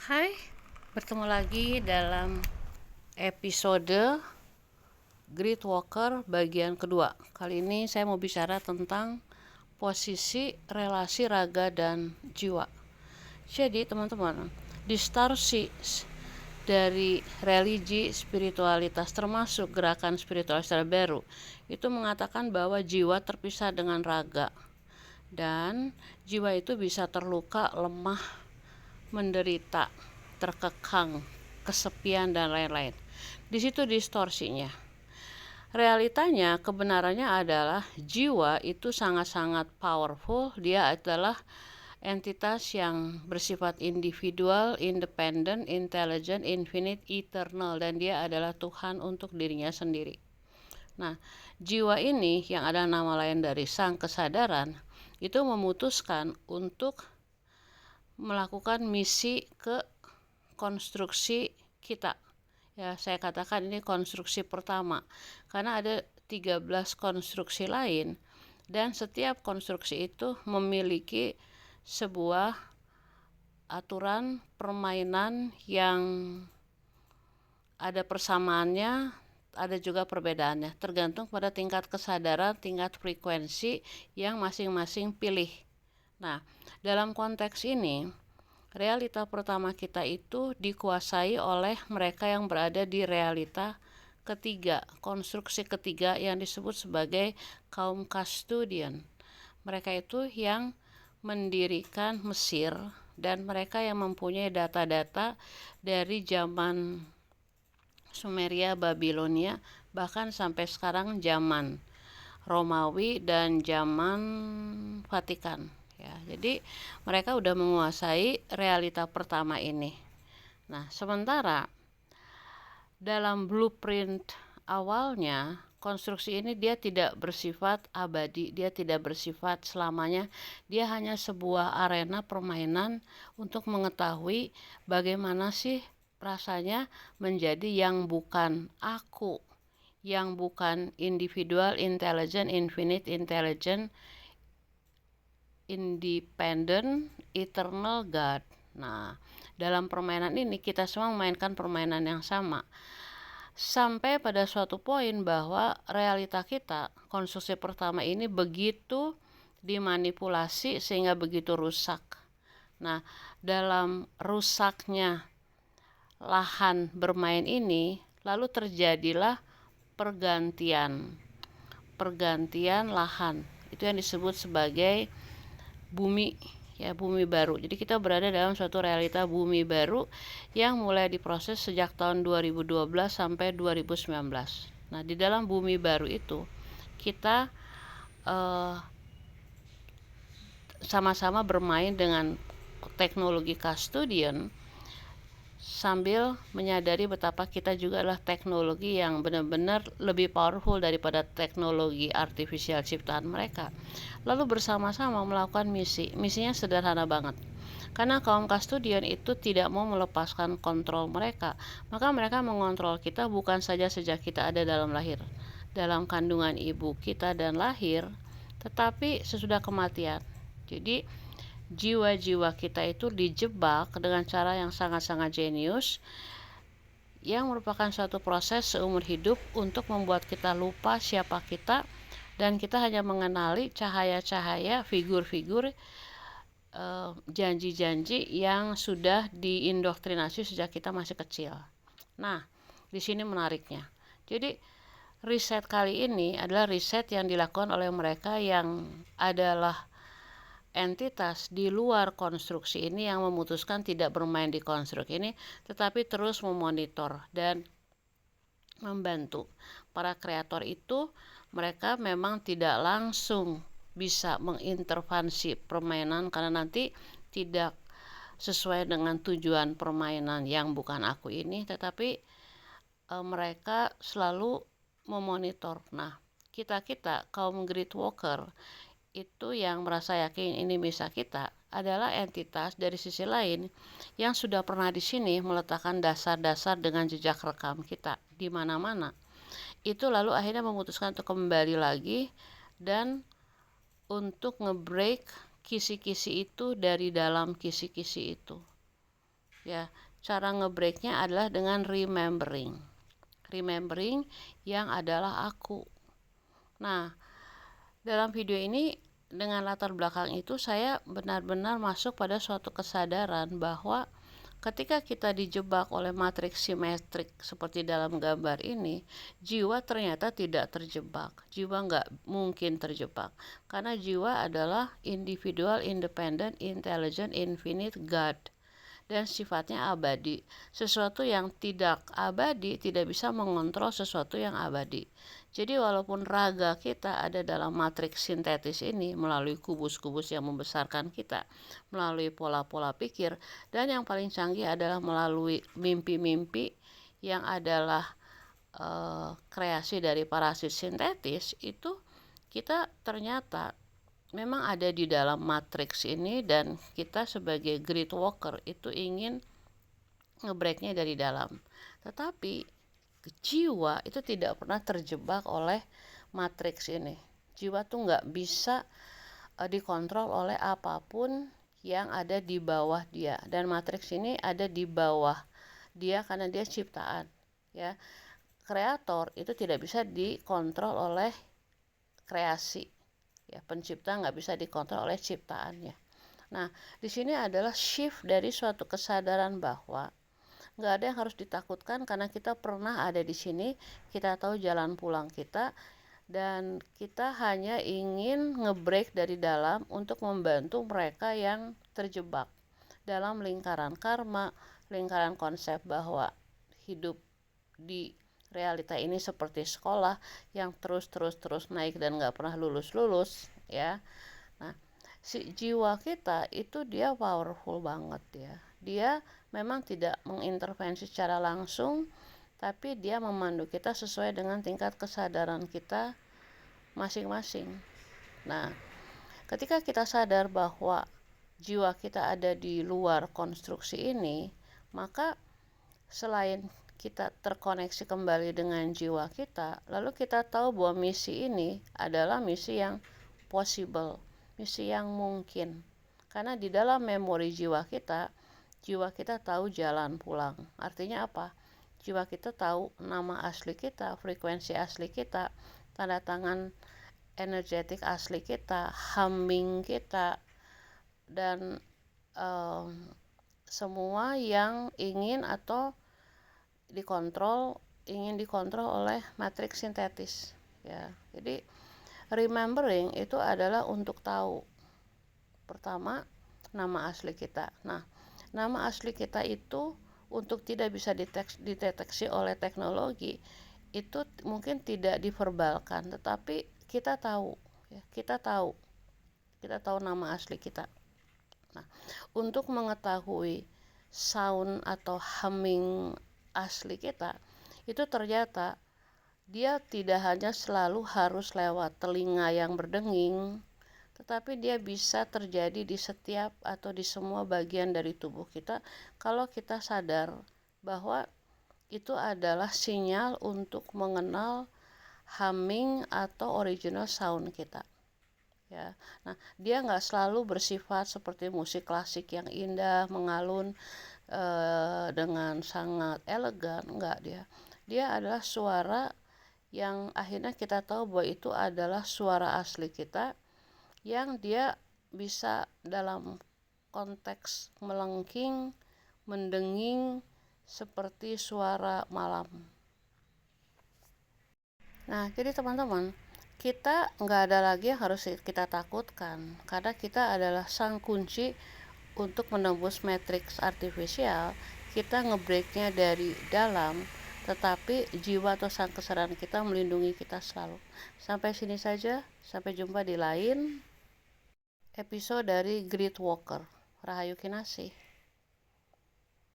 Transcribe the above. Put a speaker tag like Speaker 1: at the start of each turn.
Speaker 1: Hai, bertemu lagi dalam episode Grid Walker bagian kedua. Kali ini saya mau bicara tentang posisi relasi raga dan jiwa. Jadi teman-teman, distorsi dari religi spiritualitas termasuk gerakan spiritualitas baru itu mengatakan bahwa jiwa terpisah dengan raga dan jiwa itu bisa terluka, lemah, menderita, terkekang, kesepian dan lain-lain. Di situ distorsinya. Realitanya, kebenarannya adalah jiwa itu sangat-sangat powerful. Dia adalah entitas yang bersifat individual, independent, intelligent, infinite, eternal, dan dia adalah Tuhan untuk dirinya sendiri. Nah, jiwa ini yang ada nama lain dari sang kesadaran itu memutuskan untuk melakukan misi ke konstruksi kita. Ya, saya katakan ini konstruksi pertama karena ada 13 konstruksi lain dan setiap konstruksi itu memiliki sebuah aturan permainan yang ada persamaannya, ada juga perbedaannya, tergantung pada tingkat kesadaran, tingkat frekuensi yang masing-masing pilih. Nah, dalam konteks ini, realita pertama kita itu dikuasai oleh mereka yang berada di realita ketiga, konstruksi ketiga yang disebut sebagai kaum Castodian. Mereka itu yang mendirikan Mesir dan mereka yang mempunyai data-data dari zaman Sumeria, Babilonia, bahkan sampai sekarang zaman Romawi dan zaman Vatikan. Ya, jadi mereka udah menguasai realita pertama ini. Nah, sementara dalam blueprint awalnya konstruksi ini dia tidak bersifat abadi, dia tidak bersifat selamanya, dia hanya sebuah arena permainan untuk mengetahui bagaimana sih rasanya menjadi yang bukan aku, yang bukan individual, intelligent, infinite, intelligent, independent, eternal God. Nah, dalam permainan ini kita semua memainkan permainan yang sama. Sampai pada suatu poin bahwa realita kita, konstruksi pertama ini begitu dimanipulasi sehingga begitu rusak. Nah, dalam rusaknya lahan bermain ini, lalu terjadilah pergantian lahan. Itu yang disebut sebagai bumi, ya, bumi baru. Jadi kita berada dalam suatu realita bumi baru yang mulai diproses sejak tahun 2012 sampai 2019. Nah, di dalam bumi baru itu kita sama-sama bermain dengan teknologi custodian sambil menyadari betapa kita juga adalah teknologi yang benar-benar lebih powerful daripada teknologi artifisial ciptaan mereka. Lalu bersama-sama melakukan misi. Misinya sederhana banget. Karena kaum custodian itu tidak mau melepaskan kontrol mereka, maka mereka mengontrol kita bukan saja sejak kita ada dalam lahir, dalam kandungan ibu kita dan lahir, tetapi sesudah kematian. Jadi jiwa-jiwa kita itu dijebak dengan cara yang sangat-sangat jenius yang merupakan suatu proses seumur hidup untuk membuat kita lupa siapa kita dan kita hanya mengenali cahaya-cahaya, figur-figur, janji-janji yang sudah diindoktrinasi sejak kita masih kecil. Nah, di sini menariknya. Jadi riset kali ini adalah riset yang dilakukan oleh mereka yang adalah entitas di luar konstruksi ini yang memutuskan tidak bermain di konstruksi ini, tetapi terus memonitor dan membantu para kreator itu. Mereka memang tidak langsung bisa mengintervensi permainan karena nanti tidak sesuai dengan tujuan permainan yang bukan aku ini, tetapi mereka selalu memonitor. Nah, kita kaum Grid Walker itu yang merasa yakin ini misa kita adalah entitas dari sisi lain yang sudah pernah di sini meletakkan dasar-dasar dengan jejak rekam kita di mana-mana. Itu lalu akhirnya memutuskan untuk kembali lagi dan untuk ngebreak kisi-kisi itu dari dalam kisi-kisi itu. Ya, cara ngebreaknya adalah dengan remembering yang adalah aku. Nah, dalam video ini dengan latar belakang itu saya benar-benar masuk pada suatu kesadaran bahwa ketika kita dijebak oleh matriks simetrik seperti dalam gambar ini, jiwa ternyata tidak terjebak. Jiwa nggak mungkin terjebak karena jiwa adalah individual, independent, intelligent, infinite God dan sifatnya abadi. Sesuatu yang tidak abadi tidak bisa mengontrol sesuatu yang abadi. Jadi walaupun raga kita ada dalam matriks sintetis ini melalui kubus-kubus yang membesarkan kita, melalui pola-pola pikir, dan yang paling canggih adalah melalui mimpi-mimpi yang adalah kreasi dari parasit sintetis, itu kita ternyata memang ada di dalam matriks ini, dan kita sebagai grid walker itu ingin ngebreaknya dari dalam. Tetapi jiwa itu tidak pernah terjebak oleh matriks ini. Jiwa tuh nggak bisa dikontrol oleh apapun yang ada di bawah dia, dan matriks ini ada di bawah dia karena dia ciptaan, ya. Kreator itu tidak bisa dikontrol oleh kreasi, ya. Pencipta nggak bisa dikontrol oleh ciptaannya. Nah, di sini adalah shift dari suatu kesadaran bahwa nggak ada yang harus ditakutkan karena kita pernah ada di sini, kita tahu jalan pulang kita, dan kita hanya ingin ngebreak dari dalam untuk membantu mereka yang terjebak dalam lingkaran karma, lingkaran konsep bahwa hidup di realita ini seperti sekolah yang terus naik dan nggak pernah lulus, ya. Nah, si jiwa kita itu dia powerful banget, ya. Dia memang tidak mengintervensi secara langsung, tapi dia memandu kita sesuai dengan tingkat kesadaran kita masing-masing. Nah, ketika kita sadar bahwa jiwa kita ada di luar konstruksi ini, maka selain kita terkoneksi kembali dengan jiwa kita, lalu kita tahu bahwa misi ini adalah misi yang possible, misi yang mungkin. Karena di dalam memori jiwa kita tahu jalan pulang. Artinya apa? Jiwa kita tahu nama asli kita, frekuensi asli kita, tanda tangan energetik asli kita, humming kita, dan semua yang ingin dikontrol oleh matriks sintetis, ya. Jadi remembering itu adalah untuk tahu pertama nama asli kita. Nah, nama asli kita itu untuk tidak bisa dideteksi oleh teknologi itu mungkin tidak diverbalkan, tetapi kita tahu, ya, kita tahu nama asli kita. Nah, untuk mengetahui sound atau humming asli kita, itu ternyata dia tidak hanya selalu harus lewat telinga yang berdenging, tetapi dia bisa terjadi di setiap atau di semua bagian dari tubuh kita kalau kita sadar bahwa itu adalah sinyal untuk mengenal humming atau original sound kita, ya. Nah, dia nggak selalu bersifat seperti musik klasik yang indah, mengalun dengan sangat elegan, enggak. Dia adalah suara yang akhirnya kita tahu bahwa itu adalah suara asli kita, yang dia bisa dalam konteks melengking, mendenging seperti suara malam. Nah, jadi teman-teman, kita nggak ada lagi yang harus kita takutkan karena kita adalah sang kunci untuk menembus matriks artifisial. Kita ngebreaknya dari dalam, tetapi jiwa atau sang kesadaran kita melindungi kita selalu. Sampai sini saja, sampai jumpa di lain episode dari Grid Walker. Rahayu Kinasih.